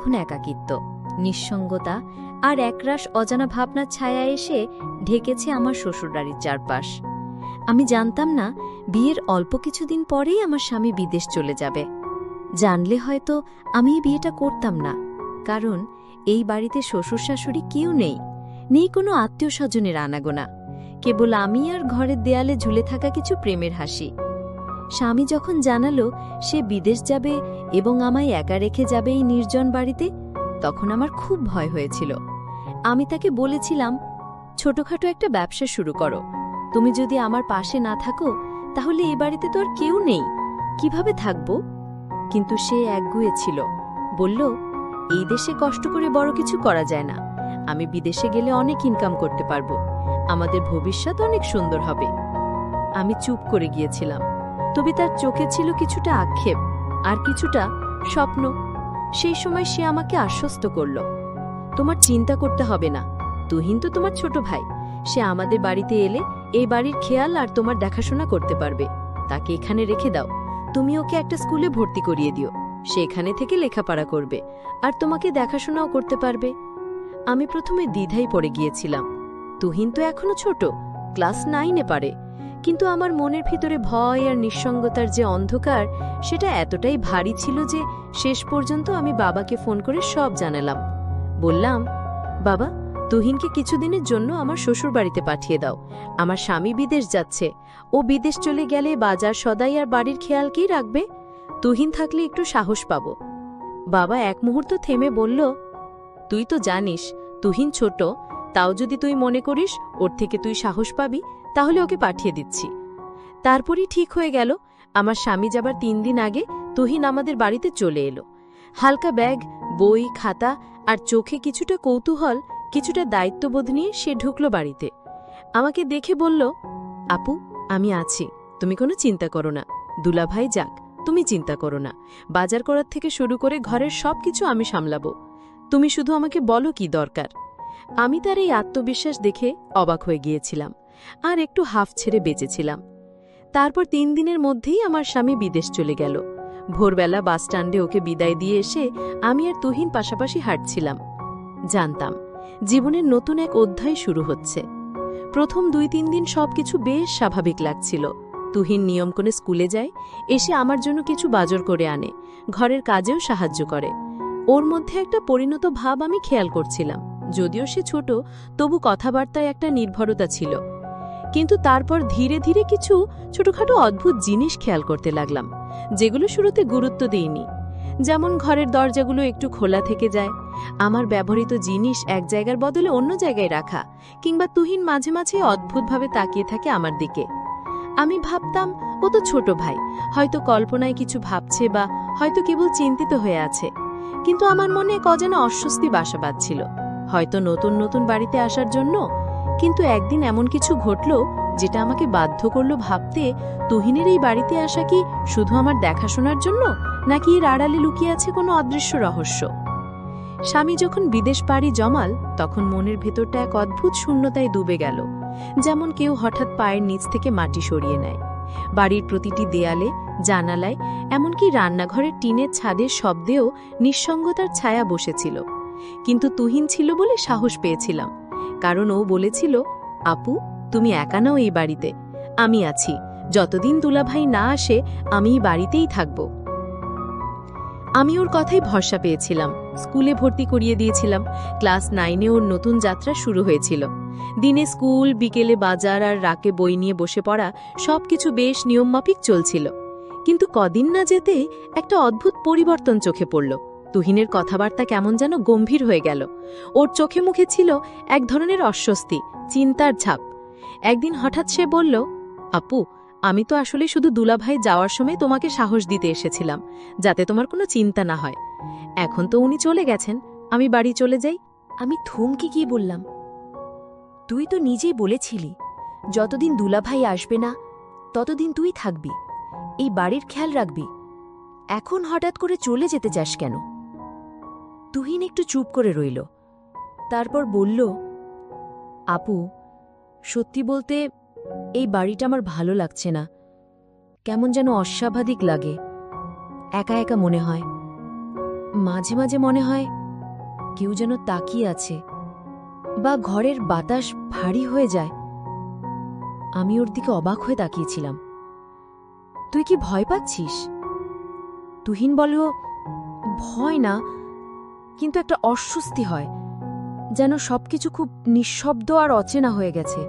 তখন একাকিত্ব, নিঃসঙ্গতা আর একরাশ অজানা ভাবনার ছায়া এসে ঢেকেছে আমার শ্বশুরবাড়ির চারপাশ। আমি জানতাম না বিয়ের অল্প কিছুদিন পরেই আমার স্বামী বিদেশ চলে যাবে। জানলে হয়তো আমি এই বিয়েটা করতাম না, কারণ এই বাড়িতে শ্বশুর শাশুড়ি কেউ নেই, নেই কোনো আত্মীয় স্বজনের আনাগোনা, কেবল আমি আর ঘরের দেয়ালে ঝুলে থাকা কিছু প্রেমের হাসি। স্বামী যখন জানালো সে বিদেশ যাবে এবং আমায় একা রেখে যাবে এই নির্জন বাড়িতে, তখন আমার খুব ভয় হয়েছিল। আমি তাকে বলেছিলাম, ছোটখাটো একটা ব্যবসা শুরু করো, তুমি যদি আমার পাশে না থাকো তাহলে এই বাড়িতে তো আর কেউ নেই, কিভাবে থাকব? কিন্তু সে একগুঁয়ে ছিল, বলল, এই দেশে কষ্ট করে বড় কিছু করা যায় না, আমি বিদেশে গেলে অনেক ইনকাম করতে পারবো, আমাদের ভবিষ্যৎ অনেক সুন্দর হবে। আমি চুপ করে গিয়েছিলাম, তবে তার চোখে ছিল কিছুটা আক্ষেপ আর কিছুটা স্বপ্ন। সেই সময় সে আমাকে আশ্বস্ত করল, তোমার চিন্তা করতে হবে না, তুহিন তো তোমার ছোট ভাই, সে আমাদের বাড়িতে এলে এই বাড়ির খেয়াল আর তোমার দেখাশোনা করতে পারবে, তাকে এখানে রেখে দাও, তুমি ওকে একটা স্কুলে ভর্তি করিয়ে দিও, সে এখানে থেকে লেখাপড়া করবে আর তোমাকে দেখাশোনাও করতে পারবে। আমি প্রথমে দ্বিধায় পড়ে গিয়েছিলাম, তুহিন তো এখনো ছোট, ক্লাস 9-এ পারে, কিন্তু আমার মনের ভিতরে ভয় আর নিঃসঙ্গতার যে অন্ধকার, সেটা এতটাই ভারী ছিল যে শেষ পর্যন্ত আমি বাবাকে ফোন করে সব জানালাম। বললাম, বাবা, তুহিনকে কিছুদিনের জন্য আমার শ্বশুর বাড়িতে পাঠিয়ে দাও, আমার স্বামী বিদেশ যাচ্ছে, ও বিদেশ চলে গেলে বাজার সদাই আর বাড়ির খেয়াল কে রাখবে? তুহিন থাকলে একটু সাহস পাব। বাবা এক মুহূর্ত থেমে বলল, তুই তো জানিস তুহিন ছোট, তাও যদি তুই মনে করিস ওর থেকে তুই সাহস পাবি, তাহলে ওকে পাঠিয়ে দিচ্ছি। তারপরই ঠিক হয়ে গেল। আমার স্বামী যাবার 3 দিন আগে তুহিন আমাদের বাড়িতে চলে এলো। হালকা ব্যাগ, বই, খাতা আর চোখে কিছুটা কৌতূহল, কিছুটা দায়িত্ববোধ নিয়ে সে ঢুকল বাড়িতে। আমাকে দেখে বলল, আপু, আমি আছি, তুমি কোনো চিন্তা করো না, দুলাভাই যাক, তুমি চিন্তা করো না, বাজার করার থেকে শুরু করে ঘরের সব কিছু আমি সামলাবো, তুমি শুধু আমাকে বলো কি দরকার। আমি তার এই আত্মবিশ্বাস দেখে অবাক হয়ে গিয়েছিলাম আর একটু হাফ ছেড়ে বেঁচেছিলাম। তারপর 3 দিনের মধ্যেই আমার স্বামী বিদেশ চলে গেল। ভোরবেলা বাসস্ট্যান্ডে ওকে বিদায় দিয়ে এসে আমি আর তুহিন পাশাপাশি হাঁটছিলাম। জানতাম জীবনের নতুন এক অধ্যায় শুরু হচ্ছে। প্রথম 2-3 দিন সবকিছু বেশ স্বাভাবিক লাগছিল। তুহিন নিয়ম করে স্কুলে যায়, এসে আমার জন্য কিছু বাজার করে আনে, ঘরের কাজেও সাহায্য করে। ওর মধ্যে একটা পরিণত ভাব আমি খেয়াল করছিলাম, যদিও সে ছোট, তবু কথাবার্তায় একটা নির্ভরতা ছিল। কিন্তু তারপর ধীরে ধীরে কিছু ছোটখাটো অদ্ভুত জিনিস খেয়াল করতে লাগলাম, যেগুলো শুরুতে গুরুত্ব দিইনি। যেমন ঘরের দরজাগুলো একটু খোলা থেকে যায়, আমার ব্যবহৃত জিনিস এক জায়গার বদলে অন্য জায়গায় রাখা, কিংবা তুহিন মাঝে মাঝে অদ্ভুতভাবে তাকিয়ে থাকে আমার দিকে। আমি ভাবতাম, ও তো ছোট ভাই, হয়তো কল্পনায় কিছু ভাবছে বা হয়তো কেবল চিন্তিত হয়ে আছে। কিন্তু আমার মনে এক অজানা অস্বস্তি বাসা বাঁধছিল, হয়তো নতুন নতুন বাড়িতে আসার জন্য। কিন্তু একদিন এমন কিছু ঘটল যেটা আমাকে বাধ্য করল ভাবতে, তুহিনের এই বাড়িতে আসা কি শুধু আমার দেখাশোনার জন্য, নাকি এর আড়ালে লুকিয়ে আছে কোনো অদৃশ্য রহস্য। স্বামী যখন বিদেশ পাড়ি জমাল, তখন মনের ভেতরটা এক অদ্ভুত শূন্যতায় ডুবে গেল, যেমন কেউ হঠাৎ পায়ের নিচ থেকে মাটি সরিয়ে নেয়। বাড়ির প্রতিটি দেয়ালে, জানালায়, এমনকি রান্নাঘরের টিনের ছাদের শব্দেও নিঃসঙ্গতার ছায়া বসেছিল। কিন্তু তুহিন ছিল বলে সাহস পেয়েছিলাম, কারণ ও বলেছিল, আপু, তুমি একা নাও এই বাড়িতে, আমি আছি, যতদিন দুলাভাই না আসে আমি এই বাড়িতেই থাকব। আমি ওর কথাই ভরসা পেয়েছিলাম, স্কুলে ভর্তি করিয়ে দিয়েছিলাম। ক্লাস 9-এ ওর নতুন যাত্রা শুরু হয়েছিল। দিনে স্কুল, বিকেলে বাজার আর রাকে বই নিয়ে বসে পড়া, সবকিছু বেশ নিয়মমাফিক চলছিল। কিন্তু কদিন না যেতেই একটা অদ্ভুত পরিবর্তন চোখে পড়ল। তুহিনের কথাবার্তা কেমন যেন গম্ভীর হয়ে গেল। ওর চোখে মুখে ছিল এক ধরনের অস্বস্তি, চিন্তার ছাপ। একদিন হঠাৎ সে বলল, আপু, আমি তো আসলে শুধু দুলাভাই যাওয়ার সময় তোমাকে সাহস দিতে এসেছিলাম, যাতে তোমার কোনো চিন্তা না হয়। এখন তো উনি চলে গেছেন, আমি বাড়ি চলে যাই। আমি থমকে গিয়ে বললাম, তুই তো নিজেই বলেছিলি যতদিন দুলাভাই আসবে না ততদিন তুই থাকবি, এই বাড়ির খেয়াল রাখবি, এখন হঠাৎ করে চলে যেতে চাস কেন? তুহিন একটু চুপ করে রইল, তারপর বলল, আপু, সত্যি বলতে এই বাড়িটা আমার ভালো লাগছে না, কেমন যেন অস্বাভাবিক লাগে, একা একা মনে হয়। মাঝে মাঝে মনে হয় কেউ যেন তাকিয়ে আছে, বা ঘরের বাতাস ভারী হয়ে যায়। আমি ওর দিকে অবাক হয়ে তাকিয়েছিলাম। তুই কি ভয় পাচ্ছিস? তুহিন বলল, ভয় না, কিন্তু একটা অস্বস্তি হয়, যেন সবকিছু খুব নিঃশব্দ আর অচেনা হয়ে গেছে।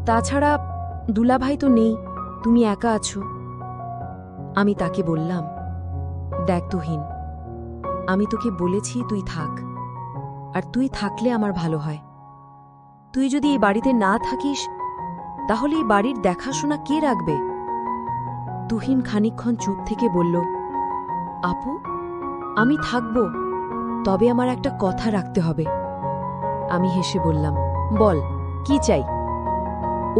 তাছাড়া দুলাভাই তো নেই, তুমি একা আছো। আমি তাকে বললাম, দেখ তুহিন, আমি তোকে বলেছি তুই থাক, আর তুই থাকলে আমার ভালো হয়। তুই যদি এই বাড়িতে না থাকিস, তাহলে এই বাড়ির দেখাশোনা কে রাখবে? তুহিন খানিকক্ষণ চুপ থেকে বলল, আপু, আমি থাকব, তবে আমার একটা কথা রাখতে হবে। আমি হেসে বললাম, বল, কি চাই?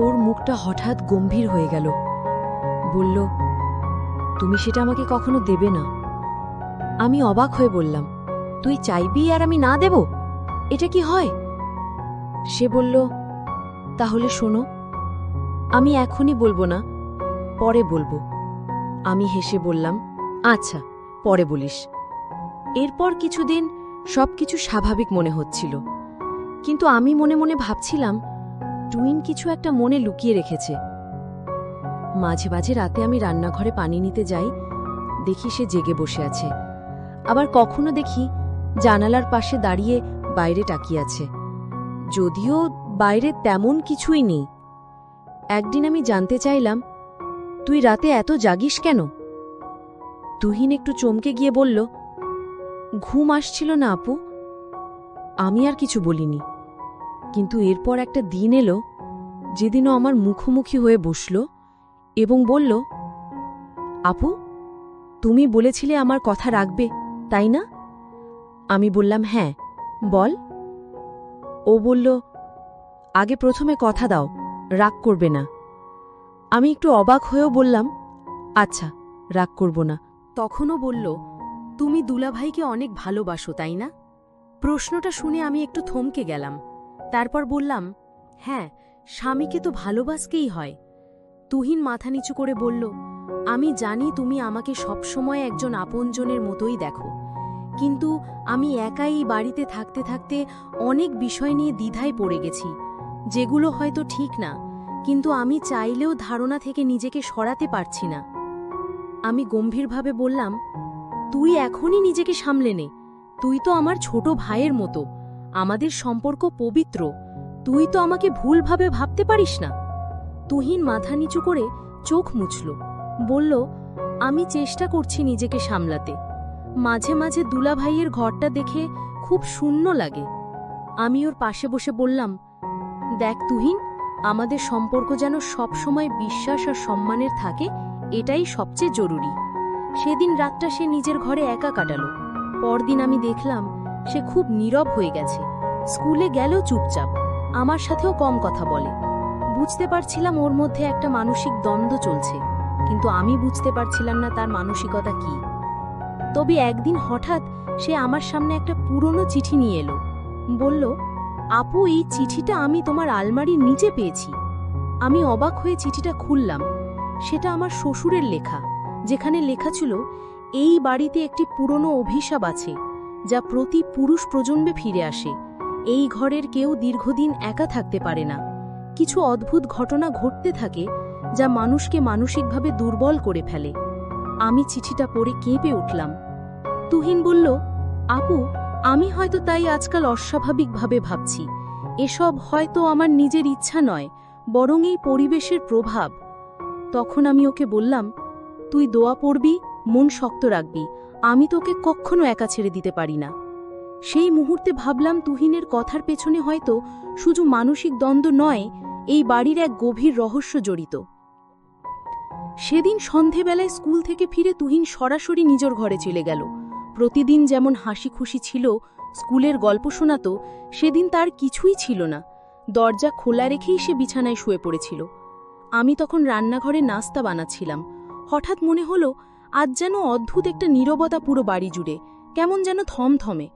ওর মুখটা হঠাৎ গম্ভীর হয়ে গেল। বলল, তুমি সেটা আমাকে কখনো দেবে না। আমি অবাক হয়ে বললাম, তুই চাইবি আর আমি না দেব? এটা কি হয়? সে বলল, তাহলে শোনো, আমি এখনই বলবো না, পরে বলবো। আমি হেসে বললাম, আচ্ছা, পরে বলিস। এরপর কিছুদিন সবকিছু স্বাভাবিক মনে হচ্ছিল, কিন্তু আমি মনে মনে ভাবছিলাম টুইন কিছু একটা মনে লুকিয়ে রেখেছে। মাঝে মাঝে রাতে আমি রান্নাঘরে পানি নিতে যাই, দেখি সে জেগে বসে আছে। আবার কখনো দেখি জানালার পাশে দাঁড়িয়ে বাইরে তাকিয়ে আছে, যদিও বাইরে তেমন কিছুই নেই। একদিন আমি জানতে চাইলাম, তুই রাতে এত জাগিস কেন? তুহিন একটু চমকে গিয়ে বলল, ঘুম আসছিল না আপু। আমি আর কিছু বলিনি, কিন্তু এরপর একটা দিন এলো যেদিনও আমার মুখোমুখি হয়ে বসল এবং বলল, আপু, তুমি বলেছিলে আমার কথা রাখবে, তাই না? আমি বললাম, হ্যাঁ, বল। ও বলল, আগে প্রথমে কথা দাও, রাগ করবে না। আমি একটু অবাক হয়েও বললাম, আচ্ছা, রাগ করব না। তখনও বলল, তুমি দুলাভাইকে অনেক ভালোবাসো, তাই না? প্রশ্নটা শুনে আমি একটু থমকে গেলাম। তারপর বললাম, হ্যাঁ, স্বামীকে তো ভালোবাসকেই হয়। তুহিন মাথা নিচু করে বলল, আমি জানি তুমি আমাকে সবসময় একজন আপনজনের মতোই দেখো, কিন্তু আমি একাই এই বাড়িতে থাকতে থাকতে অনেক বিষয় নিয়ে দ্বিধায় পড়ে গেছি, যেগুলো হয়তো ঠিক না, কিন্তু আমি চাইলেও ধারণা থেকে নিজেকে সরাতে পারছি না। আমি গম্ভীরভাবে বললাম, তুই এখনই নিজেকে সামলে নে, তুই তো আমার ছোট ভাইয়ের মতো, আমাদের সম্পর্ক পবিত্র, তুই তো আমাকে ভুলভাবে ভাবতে পারিস না। তুহিন মাথা নিচু করে চোখ মুছল, বলল, আমি চেষ্টা করছি নিজেকে সামলাতে। মাঝে মাঝে দুলাভাইয়ের ঘরটা দেখে খুব শূন্য লাগে। আমি ওর পাশে বসে বললাম, দেখ তুহিন, আমাদের সম্পর্ক যেন সবসময় বিশ্বাস আর সম্মানের থাকে, এটাই সবচেয়ে জরুরি। সেদিন রাতটা সে নিজের ঘরে একা কাটালো। পরদিন আমি দেখলাম সে খুব নীরব হয়ে গেছে, স্কুলে গেলেও চুপচাপ, আমার সাথেও কম কথা বলে। বুঝতে পারছিলাম ওর মধ্যে একটা মানসিক দ্বন্দ্ব চলছে, কিন্তু আমি বুঝতে পারছিলাম না তার মানসিকতা কি। তবে একদিন হঠাৎ সে আমার সামনে একটা পুরনো চিঠি নিয়ে এলো। বলল, আপু, এই চিঠিটা আমি তোমার আলমারির নিচে পেয়েছি। আমি অবাক হয়ে চিঠিটা খুললাম। সেটা আমার শ্বশুরের লেখা, যেখানে লেখা ছিল, এই বাড়িতে একটি পুরনো অভিশাপ আছে, যা প্রতি পুরুষ প্রজন্মে ফিরে আসে। এই ঘরের কেউ দীর্ঘদিন একা থাকতে পারে না। কিছু অদ্ভুত ঘটনা ঘটতে থাকে, যা মানুষকে মানসিকভাবে দুর্বল করে ফেলে। আমি চিঠিটা পড়ে কেঁপে উঠলাম। তুহিন বলল, আপু, আমি হয়তো তাই আজকাল অস্বাভাবিকভাবে ভাবছি। এসব হয়তো আমার নিজের ইচ্ছা নয়, বরং এই পরিবেশের প্রভাব। তখন আমি ওকে বললাম, তুই দোয়া পড়বি, মন শক্ত রাখবি, আমি তোকে কখনো একা ছেড়ে দিতে পারি না। সেই মুহূর্তে ভাবলাম, তুহিনের কথার পেছনে হয়তো শুধু মানসিক দ্বন্দ্ব নয়, এই বাড়ির এক গভীর রহস্য জড়িত। সেদিন সন্ধেবেলায় স্কুল থেকে ফিরে তুহিন সরাসরি নিজের ঘরে চলে গেল। প্রতিদিন যেমন হাসি খুশি ছিল, স্কুলের গল্প শোনাতো, সেদিন তার কিছুই ছিল না। দরজা খোলা রেখেই সে বিছানায় শুয়ে পড়েছিল। আমি তখন রান্নাঘরে নাস্তা বানাচ্ছিলাম। হঠাৎ মনে হলো, আজ যেন অদ্ভুত একটা নীরবতা পুরো বাড়ি জুড়ে, কেমন যেন থমথমে।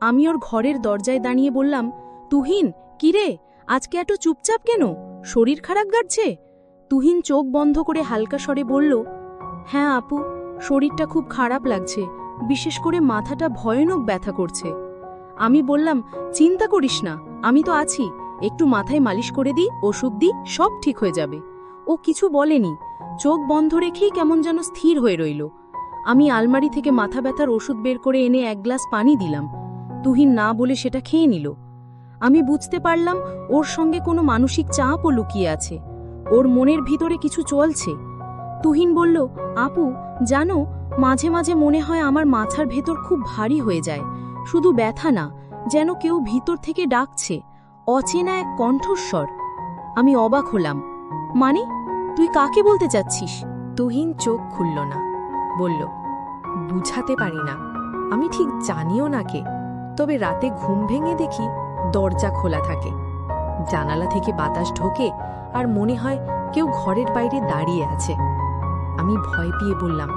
আমি ওর ঘরের দরজায় দাঁড়িয়ে বললাম, তুহিন, কিরে, আজকে এত চুপচাপ কেন? শরীর খারাপ লাগছে? তুহিন চোখ বন্ধ করে হালকা স্বরে বলল, হ্যাঁ আপু, শরীরটা খুব খারাপ লাগছে, বিশেষ করে মাথাটা ভয়ানক ব্যথা করছে। আমি বললাম, চিন্তা করিস না, আমি তো আছি, একটু মাথায় মালিশ করে দিই, ওষুধ দিই, সব ঠিক হয়ে যাবে। ও কিছু বলেনি, চোখ বন্ধ রেখেই কেমন যেন স্থির হয়ে রইল। আমি আলমারি থেকে মাথা ব্যথার ওষুধ বের করে এনে এক গ্লাস পানি দিলাম। তুহিন না বলে সেটা খেয়ে নিল। আমি বুঝতে পারলাম ওর সঙ্গে কোনো মানসিক চাপও লুকিয়ে আছে, ওর মনের ভিতরে কিছু চলছে। তুহিন বলল, আপু জানো, মাঝে মাঝে মনে হয় আমার মাথার ভেতর খুব ভারী হয়ে যায়, শুধু ব্যথা না, যেন কেউ ভিতর থেকে ডাকছে, অচেনা এক কণ্ঠস্বর। আমি অবাক হলাম, মানে তুই কাকে বলতে চাচ্ছিস? তুহিন চোখ খুলল না, বলল, বুঝাতে পারি না, আমি ঠিক জানিও না কে, তবে রাতে ঘুম ভেঙে দেখি দরজা খোলা থাকে, জানালা থেকে বাতাস ঢোকে আর মনে হয় কেউ ঘরের বাইরে দাঁড়িয়ে আছে। আমি ভয় পেয়ে বললাম,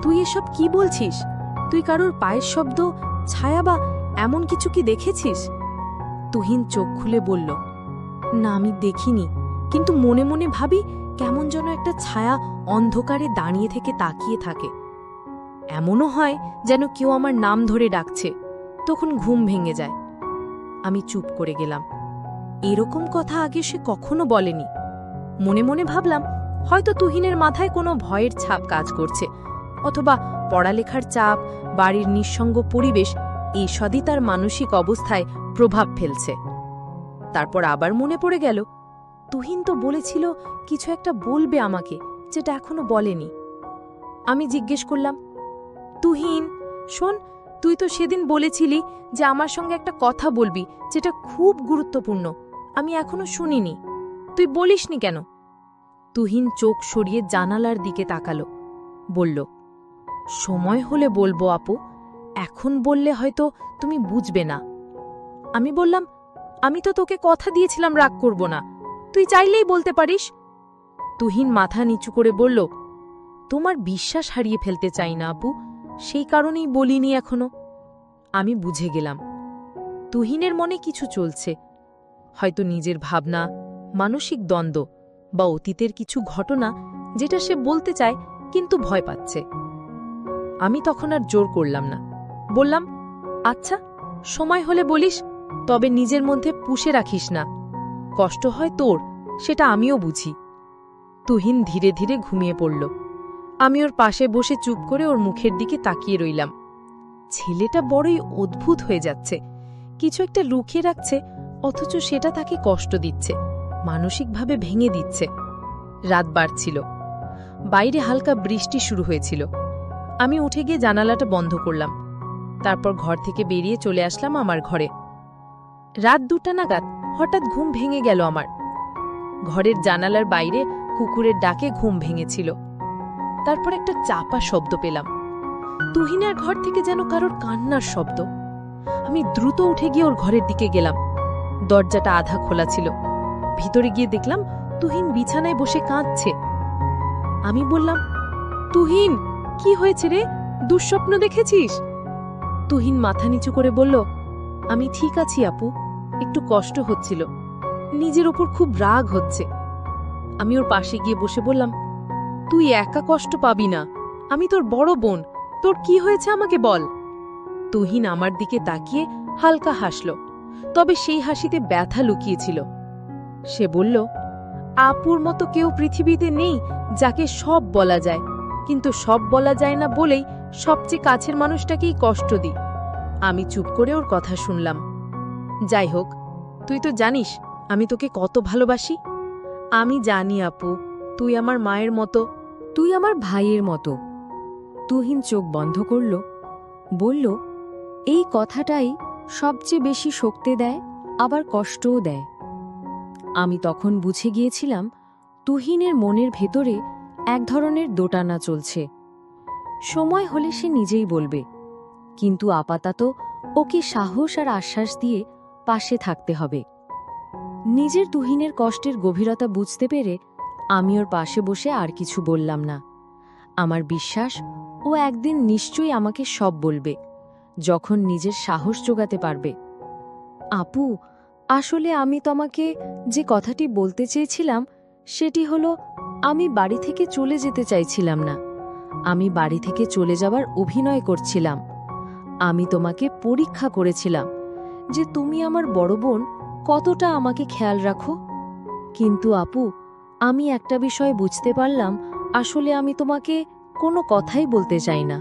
তুই এসব কি বলছিস? তুই কারোর পায়ের শব্দ, ছায়া বা এমন কিছু কি দেখেছিস? তুহিন চোখ খুলে বলল, না আমি দেখিনি, কিন্তু মনে মনে ভাবি কেমন যেন একটা ছায়া অন্ধকারে দাঁড়িয়ে থেকে তাকিয়ে থাকে। এমনও হয় যেন কেউ আমার নাম ধরে ডাকছে, তখন ঘুম ভেঙে যায়। আমি চুপ করে গেলাম। এরকম কথা আগে সে কখনো বলেনি। মনে মনে ভাবলাম, হয়তো তুহিনের মাথায় কোনো ভয়ের ছাপ কাজ করছে, অথবা পড়ালেখার চাপ, বাড়ির নিঃসঙ্গ পরিবেশ এইসবই তার মানসিক অবস্থায় প্রভাব ফেলছে। তারপর আবার মনে পড়ে গেল, তুহিন তো বলেছিল কিছু একটা বলবে আমাকে, যেটা এখনো বলেনি। আমি জিজ্ঞেস করলাম, তুহিন শোন, তুই তো সেদিন বলেছিলি যে আমার সঙ্গে একটা কথা বলবি, যেটা খুব গুরুত্বপূর্ণ, আমি এখনো শুনিনি, তুই বলিসনি কেন? তুহিন চোখ সরিয়ে জানালার দিকে তাকালো, বলল, সময় হলে বলবো আপু, এখন বললে হয়তো তুমি বুঝবে না। আমি বললাম, আমি তো তোকে কথা দিয়েছিলাম রাগ করব না, তুই চাইলেই বলতে পারিস। তুহিন মাথা নিচু করে বলল, তোমার বিশ্বাস হারিয়ে ফেলতে চাই না আপু, সেই কারণেই বলিনি এখনো। আমি বুঝে গেলাম, তুহিনের মনে কিছু চলছে, হয়তো নিজের ভাবনা, মানসিক দ্বন্দ্ব বা অতীতের কিছু ঘটনা, যেটা সে বলতে চায় কিন্তু ভয় পাচ্ছে। আমি তখন আর জোর করলাম না, বললাম, আচ্ছা সময় হলে বলিস, তবে নিজের মধ্যে পুষে রাখিস না, কষ্ট হয় তোর, সেটা আমিও বুঝি। তুহিন ধীরে ধীরে ঘুমিয়ে পড়ল। আমি ওর পাশে বসে চুপ করে ওর মুখের দিকে তাকিয়ে রইলাম। ছেলেটা বড়ই অদ্ভুত হয়ে যাচ্ছে, কিছু একটা লুকিয়ে রাখছে, অথচ সেটা তাকে কষ্ট দিচ্ছে, মানসিকভাবে ভেঙে দিচ্ছে। রাত বাড়ছিল, বাইরে হালকা বৃষ্টি শুরু হয়েছিল। আমি উঠে গিয়ে জানালাটা বন্ধ করলাম, তারপর ঘর থেকে বেরিয়ে চলে আসলাম আমার ঘরে। রাত 2টা নাগাদ হঠাৎ ঘুম ভেঙে গেল আমার। ঘরের জানালার বাইরে কুকুরের ডাকে ঘুম ভেঙেছিল। তারপর একটা চাপা শব্দ পেলাম, তুহিনের ঘর থেকে যেন কারোর কান্নার শব্দ। আমি দ্রুত উঠে গিয়ে ওর ঘরের দিকে গেলাম। দরজাটা আধা খোলা ছিল। ভিতরে গিয়ে দেখলাম তুহিন বিছানায় বসে কাঁদছে। আমি বললাম, তুহিন কি হয়েছে রে, দুঃস্বপ্ন দেখেছিস? তুহিন মাথা নিচু করে বলল, আমি ঠিক আছি আপু, একটু কষ্ট হচ্ছিল, নিজের ওপর খুব রাগ হচ্ছে। আমি ওর পাশে গিয়ে বসে বললাম, তুই একা কষ্ট পাবি না, আমি তোর বড় বোন, তোর কি হয়েছে আমাকে বল। তুহিন আমার দিকে তাকিয়ে হালকা হাসল, তবে সেই হাসিতে ব্যথা লুকিয়েছিল। সে বলল, আপুর মতো কেউ পৃথিবীতে নেই যাকে সব বলা যায়, কিন্তু সব বলা যায় না বলেই সবচেয়ে কাছের মানুষটাকেই কষ্ট দিই। আমি চুপ করে ওর কথা শুনলাম। যাই হোক, তুই তো জানিস আমি তোকে কত ভালোবাসি। আমি জানি আপু, তুই আমার মায়ের মতো, তুই আমার ভাইয়ের মতো। তুহিন চোখ বন্ধ করল, বলল, এই কথাটাই সবচেয়ে বেশি শক্তি দেয়, আবার কষ্টও দেয়। আমি তখন বুঝে গিয়েছিলাম তুহিনের মনের ভেতরে এক ধরনের দোটানা চলছে। সময় হলে সে নিজেই বলবে, কিন্তু আপাতত ওকে সাহস আর আশ্বাস দিয়ে পাশে থাকতে হবে। নিজের তুহিনের কষ্টের গভীরতা বুঝতে পেরে আমি ওর পাশে বসে আর কিছু বললাম না। আমার বিশ্বাস ও একদিন নিশ্চয়ই আমাকে সব বলবে, যখন নিজের সাহস জোগাতে পারবে। আপু, আসলে আমি তোমাকে যে কথাটি বলতে চেয়েছিলাম সেটি হলো, আমি বাড়ি থেকে চলে যেতে চাইছিলাম না। আমি বাড়ি থেকে চলে যাবার অভিনয় করছিলাম। আমি তোমাকে পরীক্ষা করেছিলাম যে তুমি আমার বড় বোন কতটা আমাকে খেয়াল রাখো। কিন্তু আপু, আমি একটা বিষয় বুঝতে পারলাম, আসলে আমি তোমাকে কোনো কথাই বলতে চাই না।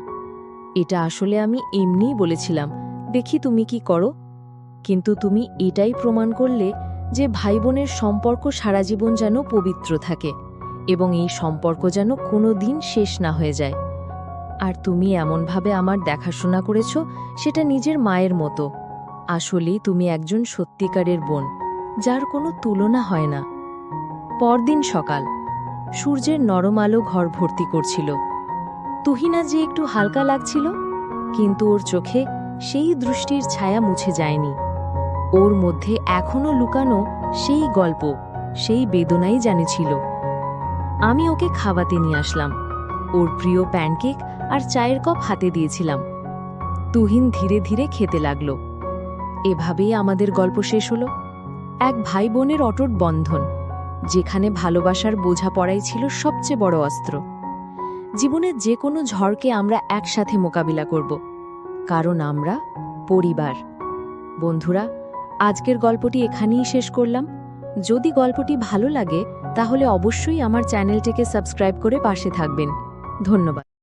এটা আসলে আমি এমনিই বলেছিলাম, দেখি তুমি কি করো। কিন্তু তুমি এটাই প্রমাণ করলে যে ভাই বোনের সম্পর্ক সারা জীবন যেন পবিত্র থাকে এবং এই সম্পর্ক যেন কোনো দিন শেষ না হয়ে যায়। আর তুমি এমনভাবে আমার দেখাশোনা করেছ, সেটা নিজের মায়ের মতো। আসলেই তুমি একজন সত্যিকারের বোন, যার কোনো তুলনা হয় না। পরদিন সকাল, সূর্যের নরম আলো ঘর ভর্তি করছিল। তুহিনা যে একটু হালকা লাগছিল, কিন্তু ওর চোখে সেই দৃষ্টির ছায়া মুছে যায়নি। ওর মধ্যে এখনো লুকানো সেই গল্প, সেই বেদনাই জানেছিল। আমি ওকে খাওয়াতে নিয়ে আসলাম। ওর প্রিয় প্যানকেক আর চায়ের কাপ হাতে দিয়েছিলাম। তুহিন ধীরে ধীরে খেতে লাগল। এভাবেই আমাদের গল্প শেষ হলো। এক ভাই বোনের অটুট বন্ধন, যেখানে ভালোবাসার বোঝাপড়াই ছিল সবচেয়ে বড় অস্ত্র। জীবনের যে কোনো ঝড়কে আমরা একসাথে মোকাবিলা করব, কারণ আমরা পরিবার। বন্ধুরা, আজকের গল্পটি এখানেই শেষ করলাম। যদি গল্পটি ভালো লাগে তাহলে অবশ্যই আমার চ্যানেলটিকে সাবস্ক্রাইব করে পাশে থাকবেন। ধন্যবাদ।